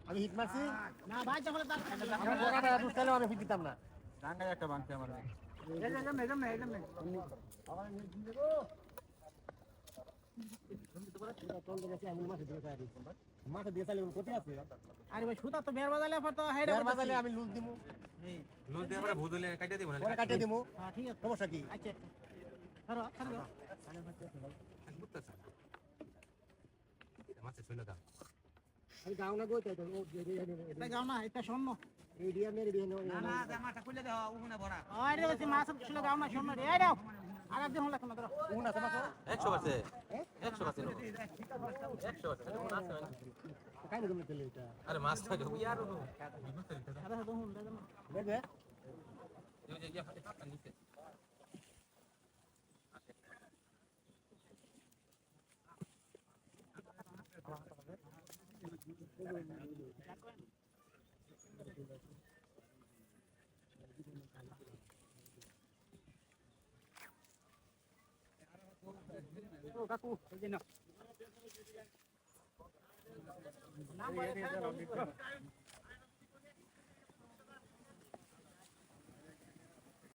আমি হিট মারছি না ভাই যখন আমি ফিট দিতাম না ডাঙ্গায় একটা ভাঙছে আমার মাথা দিয়ে চাইলে কোথায় আছে আরে ভাই সুতা তো বের বাজালে পর তো হেড বাজালে আমি লুজ দিমু লুজ দিয়ে আমরা ভুদলে কাটিয়ে দেব না পরে কাটিয়ে দেবো হ্যাঁ ঠিক আছে সমস্যা কি আচ্ছা ধরো ধরো বুঝতেছ মাছ ছিল দাও এই গাও না গোইতে তো এটা গাও না এটা শূন্য এই দিয়া মেরে দিয়ে না না জামাটা খুলে দাও উনা বড়া আরে বেশি মাছ ছিল গাও না শূন্য রে দাও আর একদিন হলো কেন ধরো উনা আছে মাছ 100 আছে 100 আছে 100 আছে উনা আছে কাই না তুমি তেলে এটা আরে মাছ থাকে ইয়ার আরে তো হুন দাও না দে এই যে ইয়া নিচে কাকু এই যে না